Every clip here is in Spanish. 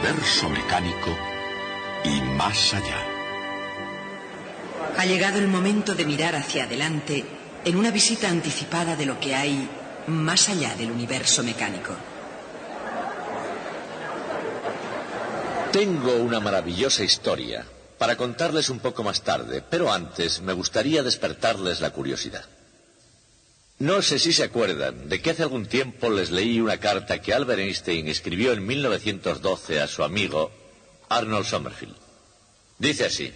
universo mecánico y más allá. Ha llegado el momento de mirar hacia adelante en una visita anticipada de lo que hay más allá del universo mecánico. Tengo una maravillosa historia para contarles un poco más tarde, pero antes me gustaría despertarles la curiosidad. No sé si se acuerdan de que hace algún tiempo les leí una carta que Albert Einstein escribió en 1912 a su amigo Arnold Sommerfeld. Dice así: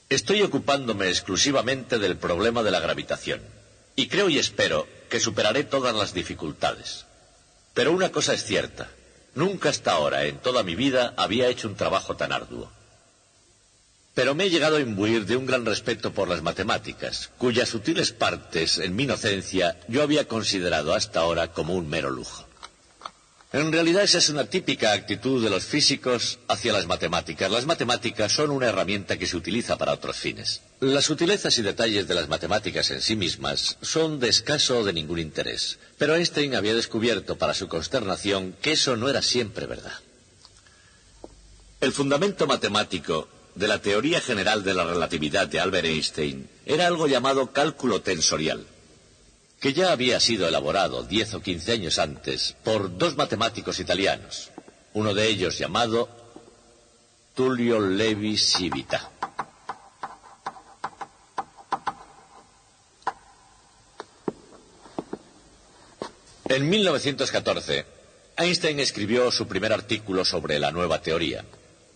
estoy ocupándome exclusivamente del problema de la gravitación y creo y espero que superaré todas las dificultades. Pero una cosa es cierta, nunca hasta ahora en toda mi vida había hecho un trabajo tan arduo. Pero me he llegado a imbuir de un gran respeto por las matemáticas, cuyas sutiles partes, en mi inocencia, yo había considerado hasta ahora como un mero lujo. En realidad esa es una típica actitud de los físicos hacia las matemáticas. Las matemáticas son una herramienta que se utiliza para otros fines. Las sutilezas y detalles de las matemáticas en sí mismas son de escaso o de ningún interés. Pero Einstein había descubierto, para su consternación, que eso no era siempre verdad. El fundamento matemático de la teoría general de la relatividad de Albert Einstein era algo llamado cálculo tensorial, que ya había sido elaborado 10 o 15 años antes por dos matemáticos italianos, uno de ellos llamado Tullio Levi-Civita. En 1914, Einstein escribió su primer artículo sobre la nueva teoría.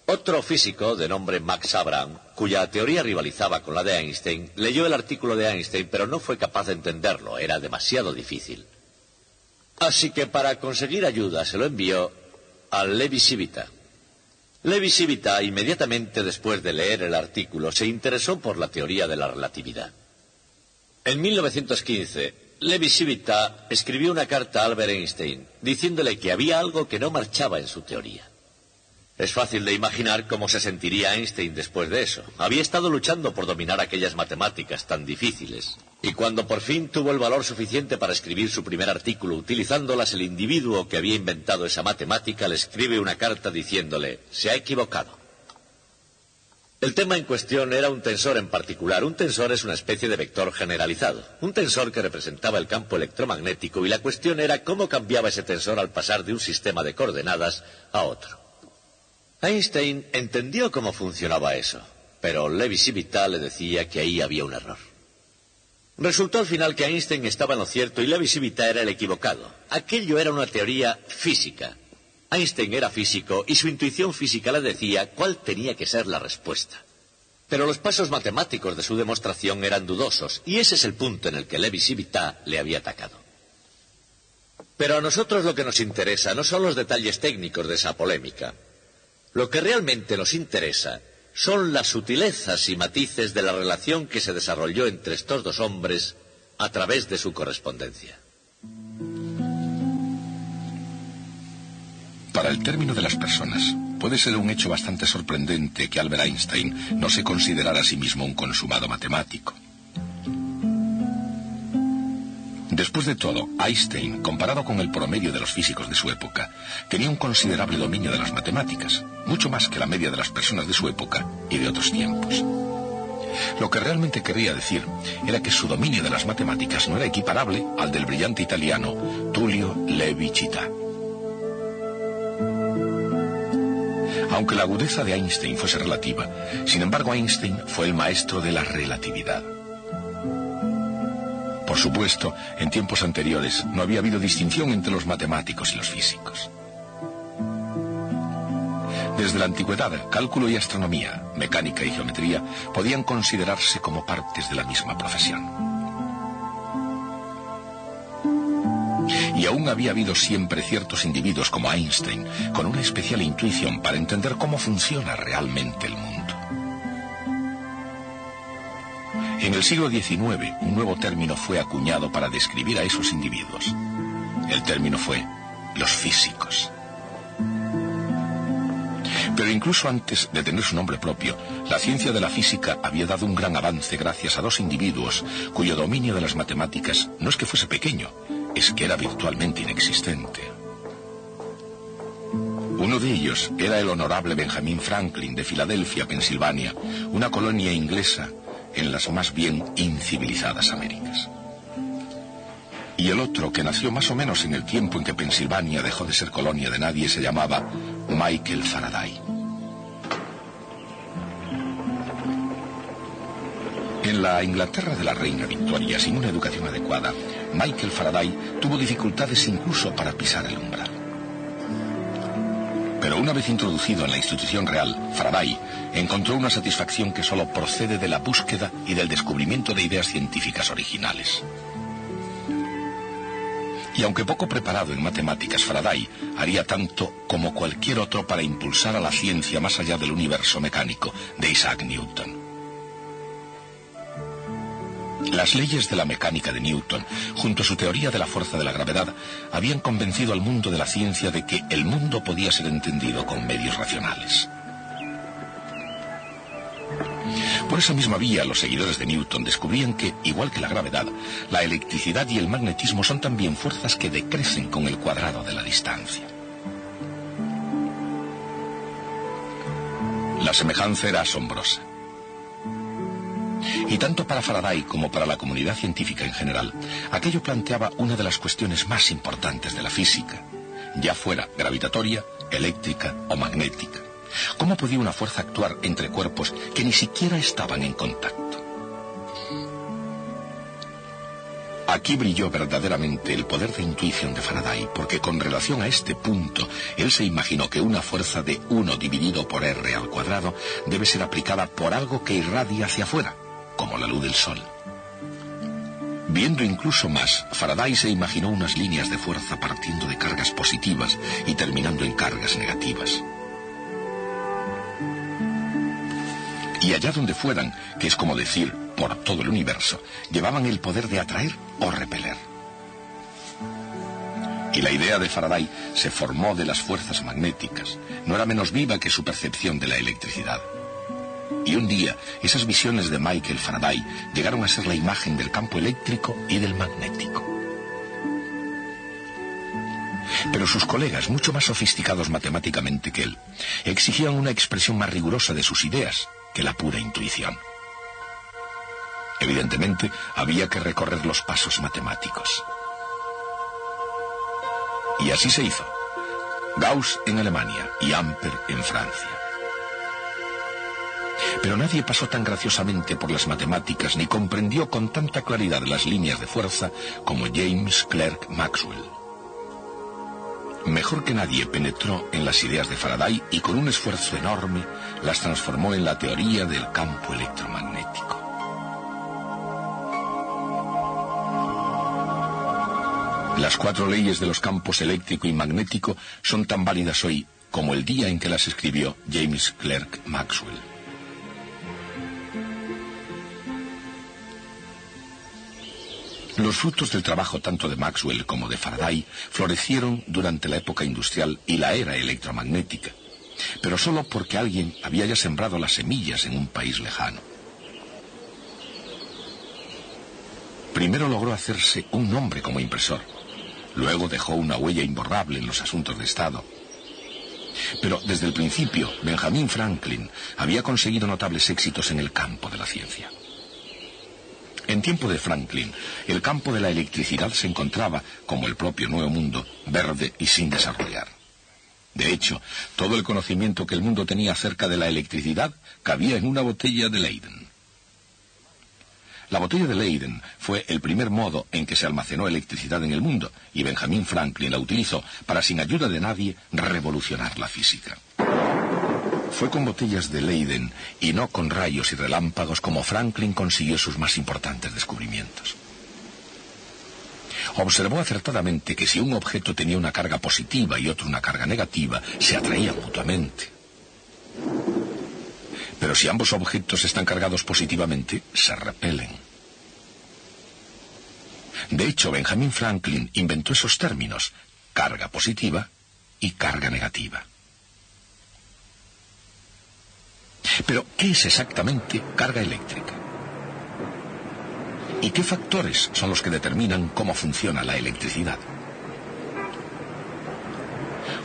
Otro físico de nombre Max Abraham, cuya teoría rivalizaba con la de Einstein, leyó el artículo de Einstein, pero no fue capaz de entenderlo, era demasiado difícil. Así que para conseguir ayuda se lo envió a Levi-Civita. Levi-Civita, inmediatamente después de leer el artículo, se interesó por la teoría de la relatividad. En 1915, Levi-Civita escribió una carta a Albert Einstein, diciéndole que había algo que no marchaba en su teoría. Es fácil de imaginar cómo se sentiría Einstein después de eso. Había estado luchando por dominar aquellas matemáticas tan difíciles. Y cuando por fin tuvo el valor suficiente para escribir su primer artículo utilizándolas, el individuo que había inventado esa matemática le escribe una carta diciéndole: se ha equivocado. El tema en cuestión era un tensor en particular. Un tensor es una especie de vector generalizado. Un tensor que representaba el campo electromagnético, y la cuestión era cómo cambiaba ese tensor al pasar de un sistema de coordenadas a otro. Einstein entendió cómo funcionaba eso, pero Levi-Civita le decía que ahí había un error. Resultó al final que Einstein estaba en lo cierto y Levi-Civita era el equivocado. Aquello era una teoría física. Einstein era físico y su intuición física le decía cuál tenía que ser la respuesta. Pero los pasos matemáticos de su demostración eran dudosos, y ese es el punto en el que Levi-Civita le había atacado. Pero a nosotros lo que nos interesa no son los detalles técnicos de esa polémica. Lo que realmente nos interesa son las sutilezas y matices de la relación que se desarrolló entre estos dos hombres a través de su correspondencia. Para el término de las personas, puede ser un hecho bastante sorprendente que Albert Einstein no se considerara a sí mismo un consumado matemático. Después de todo, Einstein, comparado con el promedio de los físicos de su época, tenía un considerable dominio de las matemáticas, mucho más que la media de las personas de su época y de otros tiempos. Lo que realmente quería decir era que su dominio de las matemáticas no era equiparable al del brillante italiano Tullio Levi-Civita. Aunque la agudeza de Einstein fuese relativa, sin embargo Einstein fue el maestro de la relatividad. Por supuesto, en tiempos anteriores no había habido distinción entre los matemáticos y los físicos. Desde la antigüedad, cálculo y astronomía, mecánica y geometría podían considerarse como partes de la misma profesión. Y aún había habido siempre ciertos individuos como Einstein con una especial intuición para entender cómo funciona realmente el mundo. En el siglo XIX, un nuevo término fue acuñado para describir a esos individuos. El término fue los físicos. Pero incluso antes de tener su nombre propio, la ciencia de la física había dado un gran avance gracias a dos individuos cuyo dominio de las matemáticas no es que fuese pequeño, es que era virtualmente inexistente. Uno de ellos era el honorable Benjamin Franklin de Filadelfia, Pensilvania, una colonia inglesa en las más bien incivilizadas Américas. Y el otro, que nació más o menos en el tiempo en que Pensilvania dejó de ser colonia de nadie, se llamaba Michael Faraday. En la Inglaterra de la reina Victoria, sin una educación adecuada, Michael Faraday tuvo dificultades incluso para pisar el umbral. Pero una vez introducido en la institución real, Faraday encontró una satisfacción que solo procede de la búsqueda y del descubrimiento de ideas científicas originales. Y aunque poco preparado en matemáticas, Faraday haría tanto como cualquier otro para impulsar a la ciencia más allá del universo mecánico de Isaac Newton. Las leyes de la mecánica de Newton, junto a su teoría de la fuerza de la gravedad, habían convencido al mundo de la ciencia de que el mundo podía ser entendido con medios racionales. Por esa misma vía, los seguidores de Newton descubrían que, igual que la gravedad, la electricidad y el magnetismo son también fuerzas que decrecen con el cuadrado de la distancia. La semejanza era asombrosa. Y tanto para Faraday como para la comunidad científica en general, aquello planteaba una de las cuestiones más importantes de la física, ya fuera gravitatoria, eléctrica o magnética. ¿Cómo podía una fuerza actuar entre cuerpos que ni siquiera estaban en contacto? Aquí brilló verdaderamente el poder de intuición de Faraday, porque con relación a este punto, él se imaginó que una fuerza de 1 dividido por r al cuadrado debe ser aplicada por algo que irradia hacia afuera, como la luz del sol. Viendo incluso más, Faraday se imaginó unas líneas de fuerza partiendo de cargas positivas y terminando en cargas negativas. Y allá donde fueran, que es como decir, por todo el universo, llevaban el poder de atraer o repeler. Y la idea de Faraday se formó de las fuerzas magnéticas. No era menos viva que su percepción de la electricidad. Y un día, esas visiones de Michael Faraday llegaron a ser la imagen del campo eléctrico y del magnético. Pero sus colegas, mucho más sofisticados matemáticamente que él, exigían una expresión más rigurosa de sus ideas que la pura intuición. Evidentemente, había que recorrer los pasos matemáticos. Y así se hizo. Gauss en Alemania y Ampère en Francia. Pero nadie pasó tan graciosamente por las matemáticas ni comprendió con tanta claridad las líneas de fuerza como James Clerk Maxwell. Mejor que nadie penetró en las ideas de Faraday y con un esfuerzo enorme las transformó en la teoría del campo electromagnético. Las 4 leyes de los campos eléctrico y magnético son tan válidas hoy como el día en que las escribió James Clerk Maxwell. Los frutos del trabajo tanto de Maxwell como de Faraday florecieron durante la época industrial y la era electromagnética, pero solo porque alguien había ya sembrado las semillas en un país lejano. Primero logró hacerse un nombre como impresor, luego dejó una huella imborrable en los asuntos de Estado. Pero desde el principio, Benjamin Franklin había conseguido notables éxitos en el campo de la ciencia. En tiempo de Franklin, el campo de la electricidad se encontraba, como el propio Nuevo Mundo, verde y sin desarrollar. De hecho, todo el conocimiento que el mundo tenía acerca de la electricidad cabía en una botella de Leyden. La botella de Leyden fue el primer modo en que se almacenó electricidad en el mundo, y Benjamin Franklin la utilizó para, sin ayuda de nadie, revolucionar la física. Fue con botellas de Leyden y no con rayos y relámpagos como Franklin consiguió sus más importantes descubrimientos. Observó acertadamente que si un objeto tenía una carga positiva y otro una carga negativa, se atraían mutuamente. Pero si ambos objetos están cargados positivamente, se repelen. De hecho, Benjamin Franklin inventó esos términos, carga positiva y carga negativa. Pero, ¿qué es exactamente carga eléctrica? ¿Y qué factores son los que determinan cómo funciona la electricidad?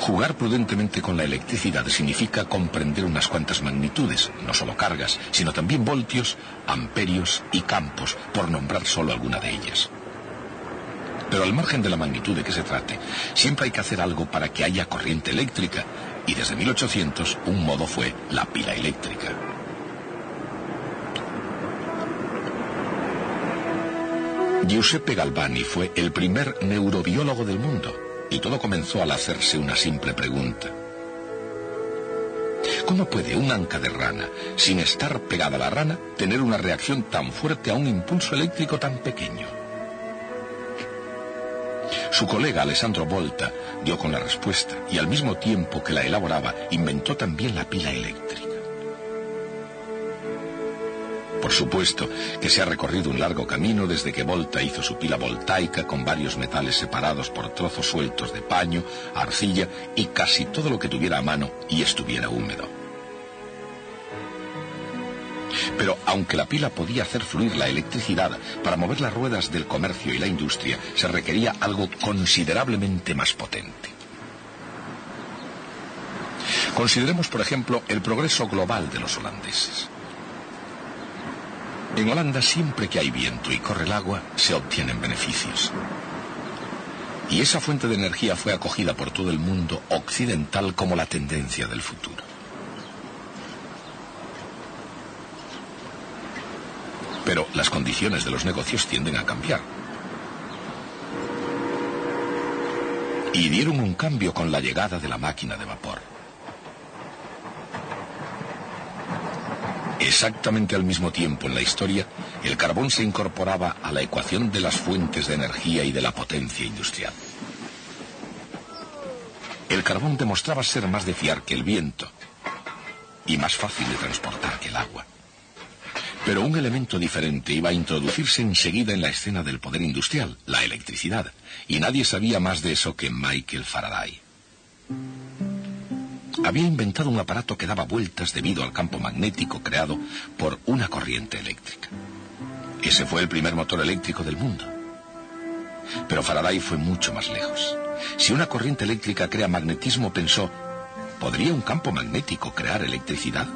Jugar prudentemente con la electricidad significa comprender unas cuantas magnitudes, no solo cargas, sino también voltios, amperios y campos, por nombrar solo alguna de ellas. Pero al margen de la magnitud de que se trate, siempre hay que hacer algo para que haya corriente eléctrica, y desde 1800 un modo fue la pila eléctrica. Giuseppe Galvani fue el primer neurobiólogo del mundo, y todo comenzó al hacerse una simple pregunta. ¿Cómo puede un anca de rana, sin estar pegada a la rana, tener una reacción tan fuerte a un impulso eléctrico tan pequeño? Su colega Alessandro Volta dio con la respuesta, y al mismo tiempo que la elaboraba, inventó también la pila eléctrica. Por supuesto que se ha recorrido un largo camino desde que Volta hizo su pila voltaica con varios metales separados por trozos sueltos de paño, arcilla y casi todo lo que tuviera a mano y estuviera húmedo. Pero aunque la pila podía hacer fluir la electricidad, para mover las ruedas del comercio y la industria se requería algo considerablemente más potente. Consideremos, por ejemplo, el progreso global de los holandeses. En Holanda, siempre que hay viento y corre el agua, se obtienen beneficios. Y esa fuente de energía fue acogida por todo el mundo occidental como la tendencia del futuro. Pero las condiciones de los negocios tienden a cambiar. Y dieron un cambio con la llegada de la máquina de vapor. Exactamente al mismo tiempo en la historia, el carbón se incorporaba a la ecuación de las fuentes de energía y de la potencia industrial. El carbón demostraba ser más de fiar que el viento y más fácil de transportar que el agua. Pero un elemento diferente iba a introducirse enseguida en la escena del poder industrial, la electricidad, y nadie sabía más de eso que Michael Faraday. Había inventado un aparato que daba vueltas debido al campo magnético creado por una corriente eléctrica. Ese fue el primer motor eléctrico del mundo. Pero Faraday fue mucho más lejos. Si una corriente eléctrica crea magnetismo, pensó, ¿podría un campo magnético crear electricidad?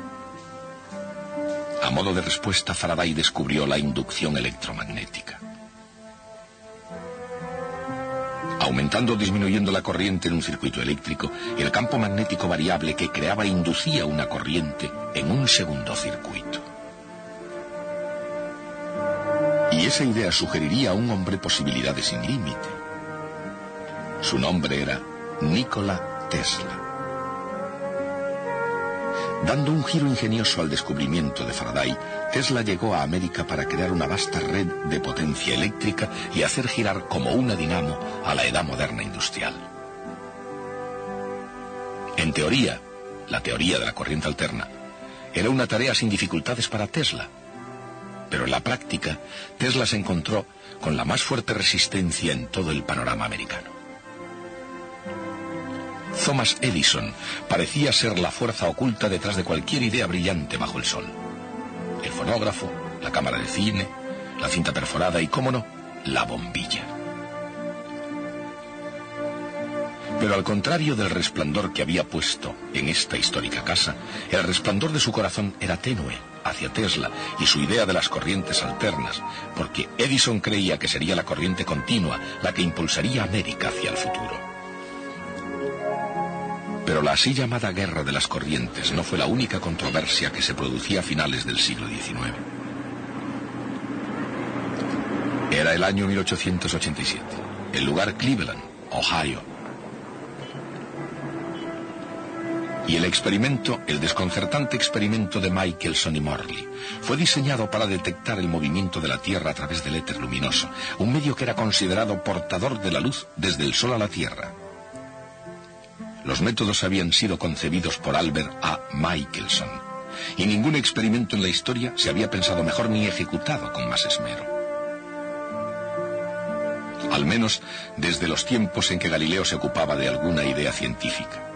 A modo de respuesta, Faraday descubrió la inducción electromagnética. Aumentando o disminuyendo la corriente en un circuito eléctrico, el campo magnético variable que creaba inducía una corriente en un segundo circuito. Y esa idea sugeriría a un hombre posibilidades sin límite. Su nombre era Nikola Tesla. Dando un giro ingenioso al descubrimiento de Faraday, Tesla llegó a América para crear una vasta red de potencia eléctrica y hacer girar como una dinamo a la edad moderna industrial. En teoría, la teoría de la corriente alterna, era una tarea sin dificultades para Tesla. Pero en la práctica, Tesla se encontró con la más fuerte resistencia en todo el panorama americano. Thomas Edison parecía ser la fuerza oculta detrás de cualquier idea brillante bajo el sol. El fonógrafo, la cámara de cine, la cinta perforada y, cómo no, la bombilla. Pero al contrario del resplandor que había puesto en esta histórica casa, el resplandor de su corazón era tenue hacia Tesla y su idea de las corrientes alternas, porque Edison creía que sería la corriente continua la que impulsaría a América hacia el futuro. Pero la así llamada guerra de las corrientes no fue la única controversia que se producía a finales del siglo XIX. Era el año 1887, el lugar Cleveland, Ohio. Y el experimento, el desconcertante experimento de Michelson y Morley, fue diseñado para detectar el movimiento de la Tierra a través del éter luminoso, un medio que era considerado portador de la luz desde el Sol a la Tierra. Los métodos habían sido concebidos por Albert A. Michelson, y ningún experimento en la historia se había pensado mejor ni ejecutado con más esmero. Al menos desde los tiempos en que Galileo se ocupaba de alguna idea científica.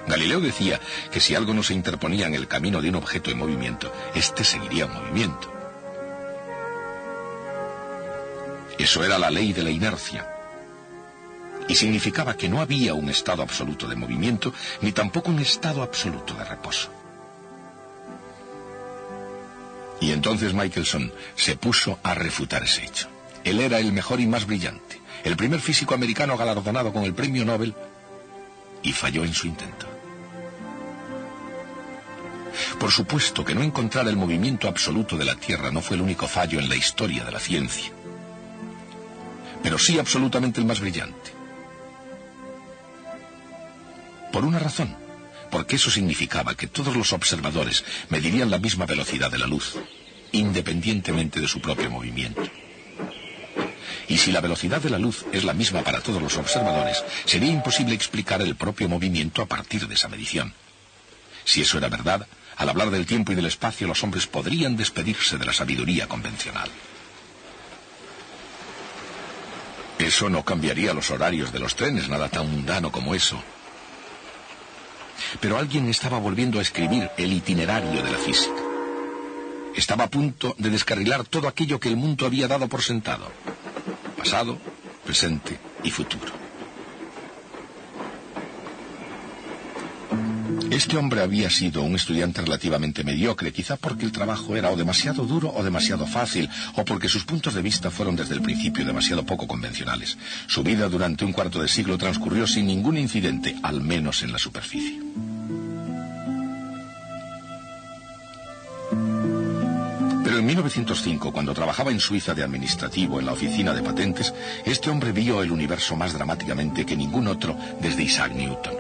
Galileo decía que si algo no se interponía en el camino de un objeto en movimiento, éste seguiría en movimiento. Eso era la ley de la inercia. y significaba que no había un estado absoluto de movimiento, ni tampoco un estado absoluto de reposo. Y entonces Michelson se puso a refutar ese hecho. Él era el mejor y más brillante, el primer físico americano galardonado con el premio Nobel, y falló en su intento. Por supuesto que no encontrar el movimiento absoluto de la Tierra no fue el único fallo en la historia de la ciencia, pero sí absolutamente el más brillante. Por una razón, porque eso significaba que todos los observadores medirían la misma velocidad de la luz, independientemente de su propio movimiento. Y si la velocidad de la luz es la misma para todos los observadores, sería imposible explicar el propio movimiento a partir de esa medición. Si eso era verdad, al hablar del tiempo y del espacio, los hombres podrían despedirse de la sabiduría convencional. Eso no cambiaría los horarios de los trenes, nada tan mundano como eso. Pero alguien estaba volviendo a escribir el itinerario de la física. Estaba a punto de descarrilar todo aquello que el mundo había dado por sentado: pasado, presente y futuro. Este hombre había sido un estudiante relativamente mediocre, quizá porque el trabajo era o demasiado duro o demasiado fácil, o porque sus puntos de vista fueron desde el principio demasiado poco convencionales. Su vida durante un cuarto de siglo transcurrió sin ningún incidente, al menos en la superficie. Pero en 1905, cuando trabajaba en Suiza de administrativo en la oficina de patentes, este hombre vio el universo más dramáticamente que ningún otro desde Isaac Newton.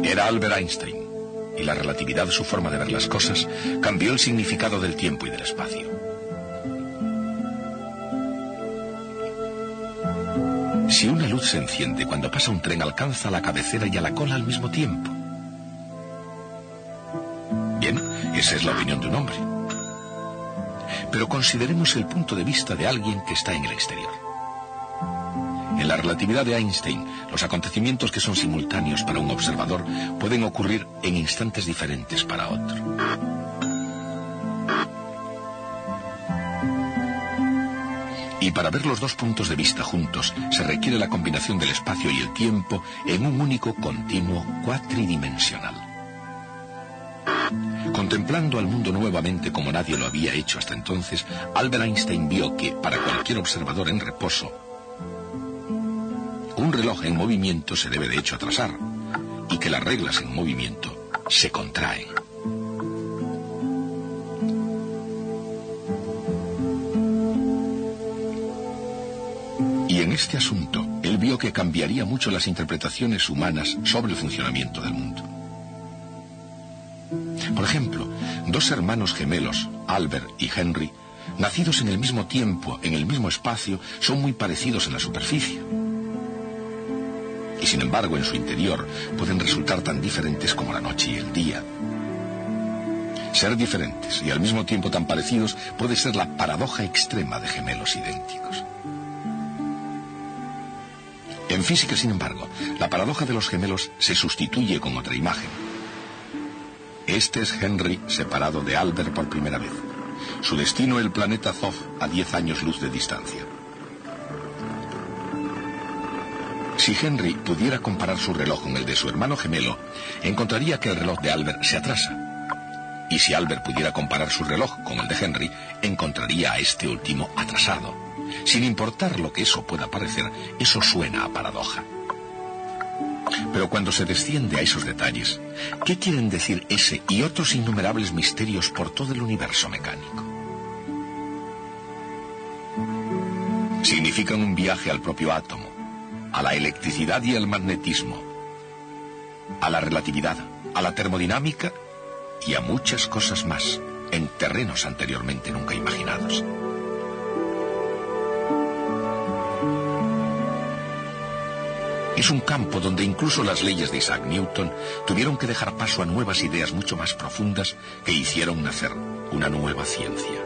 Era Albert Einstein, y la relatividad de su forma de ver las cosas cambió el significado del tiempo y del espacio. Si una luz se enciende cuando pasa un tren, alcanza a la cabecera y a la cola al mismo tiempo. Bien, esa es la opinión de un hombre. Pero consideremos el punto de vista de alguien que está en el exterior. En la relatividad de Einstein, los acontecimientos que son simultáneos para un observador pueden ocurrir en instantes diferentes para otro. Y para ver los dos puntos de vista juntos, se requiere la combinación del espacio y el tiempo en un único continuo cuatridimensional. Contemplando al mundo nuevamente como nadie lo había hecho hasta entonces, Albert Einstein vio que, para cualquier observador en reposo, un reloj en movimiento se debe de hecho atrasar, y que las reglas en movimiento se contraen. Y en este asunto, él vio que cambiaría mucho las interpretaciones humanas sobre el funcionamiento del mundo. Por ejemplo, dos hermanos gemelos, Albert y Henry, nacidos en el mismo tiempo, en el mismo espacio, son muy parecidos en la superficie. Y sin embargo, en su interior, pueden resultar tan diferentes como la noche y el día. Ser diferentes y al mismo tiempo tan parecidos puede ser la paradoja extrema de gemelos idénticos. En física, sin embargo, la paradoja de los gemelos se sustituye con otra imagen. Este es Henry separado de Albert por primera vez. Su destino el planeta Zof a 10 años luz de distancia. Si Henry pudiera comparar su reloj con el de su hermano gemelo, encontraría que el reloj de Albert se atrasa. Y si Albert pudiera comparar su reloj con el de Henry, encontraría a este último atrasado. Sin importar lo que eso pueda parecer, eso suena a paradoja. Pero cuando se desciende a esos detalles, ¿qué quieren decir ese y otros innumerables misterios por todo el universo mecánico? Significan un viaje al propio átomo, a la electricidad y al magnetismo, a la relatividad, a la termodinámica y a muchas cosas más, en terrenos anteriormente nunca imaginados. Es un campo donde incluso las leyes de Isaac Newton tuvieron que dejar paso a nuevas ideas mucho más profundas que hicieron nacer una nueva ciencia.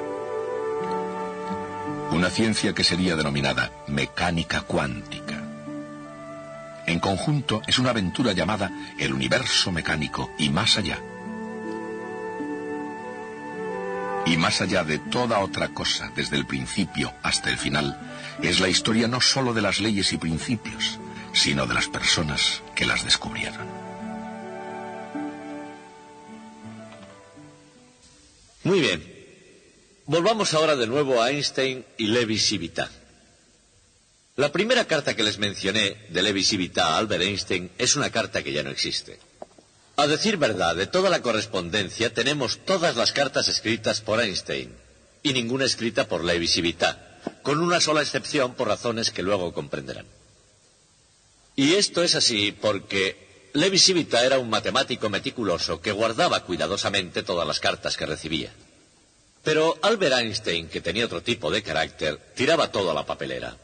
Una ciencia que sería denominada mecánica cuántica. En conjunto es una aventura llamada el universo mecánico y más allá. Y más allá de toda otra cosa, desde el principio hasta el final, es la historia no solo de las leyes y principios, sino de las personas que las descubrieron. Muy bien. Volvamos ahora de nuevo a Einstein y Lévy-Civita. La primera carta que les mencioné de Lévy-Civita a Albert Einstein es una carta que ya no existe. A decir verdad, de toda la correspondencia tenemos todas las cartas escritas por Einstein y ninguna escrita por Lévy-Civita, con una sola excepción por razones que luego comprenderán. Y esto es así porque Lévy-Civita era un matemático meticuloso que guardaba cuidadosamente todas las cartas que recibía. Pero Albert Einstein, que tenía otro tipo de carácter, tiraba todo a la papelera.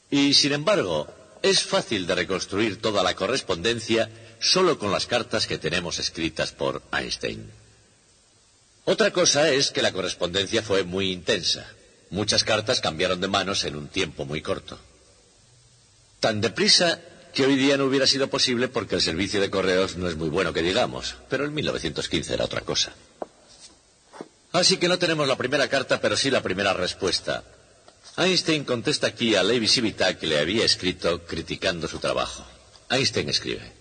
Y, sin embargo, es fácil de reconstruir toda la correspondencia solo con las cartas que tenemos escritas por Einstein. Otra cosa es que la correspondencia fue muy intensa. Muchas cartas cambiaron de manos en un tiempo muy corto. Tan deprisa que hoy día no hubiera sido posible porque el servicio de correos no es muy bueno que digamos, pero en 1915 era otra cosa. Así que no tenemos la primera carta, pero sí la primera respuesta. Einstein contesta aquí a Lévy-Civita que le había escrito criticando su trabajo. Einstein escribe: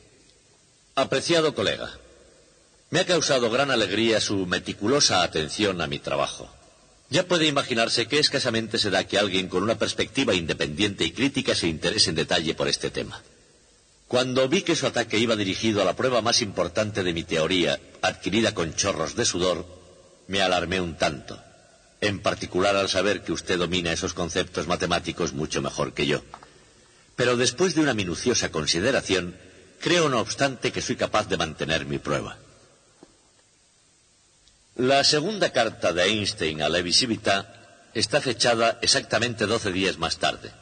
Apreciado colega, me ha causado gran alegría su meticulosa atención a mi trabajo. Ya puede imaginarse que escasamente se da que alguien con una perspectiva independiente y crítica se interese en detalle por este tema. Cuando vi que su ataque iba dirigido a la prueba más importante de mi teoría, adquirida con chorros de sudor, me alarmé un tanto, en particular al saber que usted domina esos conceptos matemáticos mucho mejor que yo. Pero después de una minuciosa consideración, creo no obstante que soy capaz de mantener mi prueba. La segunda carta de Einstein a Lévy-Civita está fechada exactamente 12 días más tarde.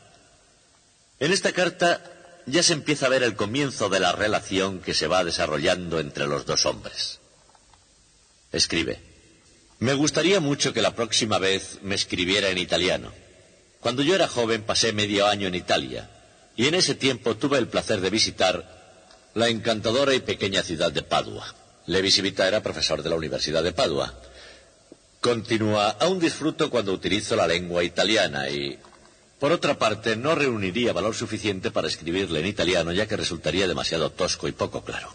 En esta carta ya se empieza a ver el comienzo de la relación que se va desarrollando entre los dos hombres. Escribe: Me gustaría mucho que la próxima vez me escribiera en italiano. Cuando yo era joven pasé medio año en Italia, y en ese tiempo tuve el placer de visitar la encantadora y pequeña ciudad de Padua. Lévy-Civita era profesor de la Universidad de Padua. Continúa: aún disfruto cuando utilizo la lengua italiana y, por otra parte, no reuniría valor suficiente para escribirle en italiano, ya que resultaría demasiado tosco y poco claro.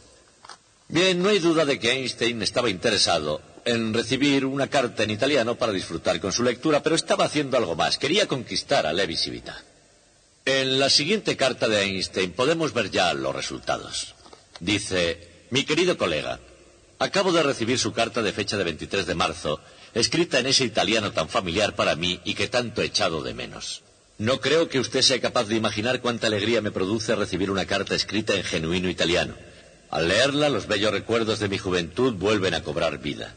Bien, no hay duda de que Einstein estaba interesado en recibir una carta en italiano para disfrutar con su lectura, pero estaba haciendo algo más. Quería conquistar a Lévy-Civita. En la siguiente carta de Einstein podemos ver ya los resultados. Dice: Mi querido colega, acabo de recibir su carta de fecha de 23 de marzo, escrita en ese italiano tan familiar para mí y que tanto he echado de menos. No creo que usted sea capaz de imaginar cuánta alegría me produce recibir una carta escrita en genuino italiano. Al leerla, los bellos recuerdos de mi juventud vuelven a cobrar vida.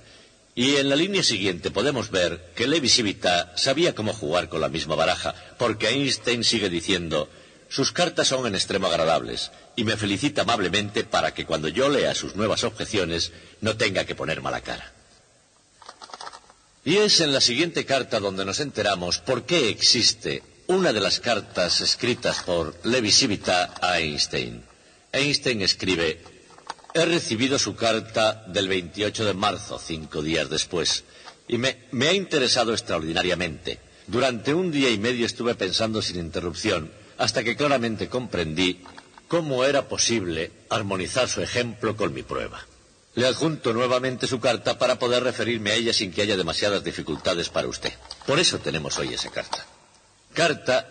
Y en la línea siguiente podemos ver que Lévy-Civita sabía cómo jugar con la misma baraja, porque Einstein sigue diciendo: sus cartas son en extremo agradables, y me felicita amablemente para que cuando yo lea sus nuevas objeciones no tenga que poner mala cara. Y es en la siguiente carta donde nos enteramos por qué existe una de las cartas escritas por Lévy-Civita a Einstein. Einstein escribe: he recibido su carta del 28 de marzo, 5 días después, y me ha interesado extraordinariamente. Durante 1 día y medio estuve pensando sin interrupción, hasta que claramente comprendí cómo era posible armonizar su ejemplo con mi prueba. Le adjunto nuevamente su carta para poder referirme a ella sin que haya demasiadas dificultades para usted. Por eso tenemos hoy esa carta. Carta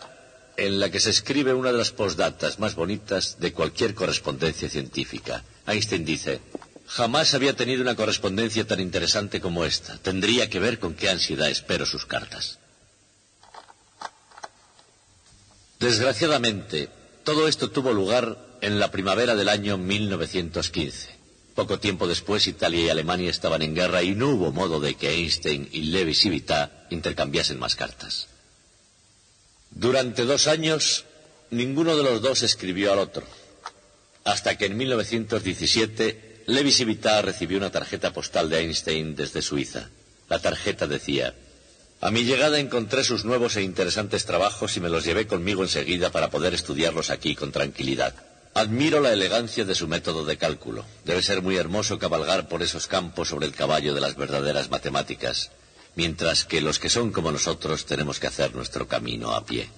en la que se escribe una de las postdatas más bonitas de cualquier correspondencia científica. Einstein dice: jamás había tenido una correspondencia tan interesante como esta. Tendría que ver con qué ansiedad espero sus cartas. Desgraciadamente, todo esto tuvo lugar en la primavera del año 1915. Poco tiempo después, Italia y Alemania estaban en guerra y no hubo modo de que Einstein y Lévy-Civita intercambiasen más cartas. Durante 2 años, ninguno de los dos escribió al otro, hasta que en 1917 Lévy-Civita recibió una tarjeta postal de Einstein desde Suiza. La tarjeta decía: a mi llegada encontré sus nuevos e interesantes trabajos y me los llevé conmigo enseguida para poder estudiarlos aquí con tranquilidad. Admiro la elegancia de su método de cálculo. Debe ser muy hermoso cabalgar por esos campos sobre el caballo de las verdaderas matemáticas. mientras que los que son como nosotros tenemos que hacer nuestro camino a pie.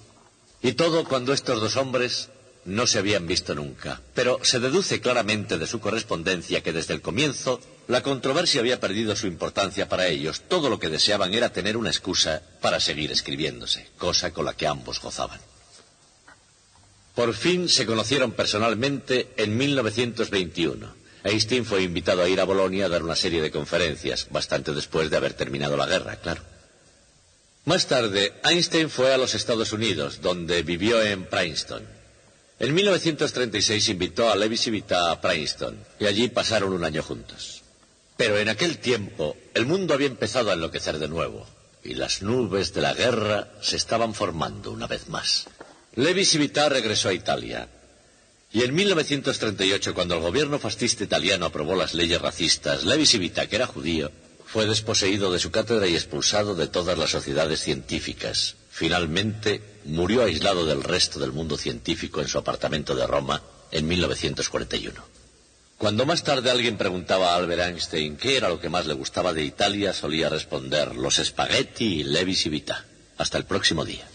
Y todo cuando estos dos hombres no se habían visto nunca, pero se deduce claramente de su correspondencia que desde el comienzo la controversia había perdido su importancia para ellos. Todo lo que deseaban era tener una excusa para seguir escribiéndose, cosa con la que ambos gozaban. Por fin se conocieron personalmente en 1921. Einstein fue invitado a ir a Bolonia a dar una serie de conferencias, bastante después de haber terminado la guerra, claro. Más tarde, Einstein fue a los Estados Unidos, donde vivió en Princeton. En 1936 invitó a Levi Civita a Princeton, y allí pasaron un año juntos. Pero en aquel tiempo, el mundo había empezado a enloquecer de nuevo, y las nubes de la guerra se estaban formando una vez más. Levi Civita regresó a Italia, y en 1938, cuando el gobierno fascista italiano aprobó las leyes racistas, Levi Civita, que era judío, fue desposeído de su cátedra y expulsado de todas las sociedades científicas. Finalmente, murió aislado del resto del mundo científico en su apartamento de Roma en 1941. Cuando más tarde alguien preguntaba a Albert Einstein qué era lo que más le gustaba de Italia, solía responder: los spaghetti y Levi Civita. Hasta el próximo día.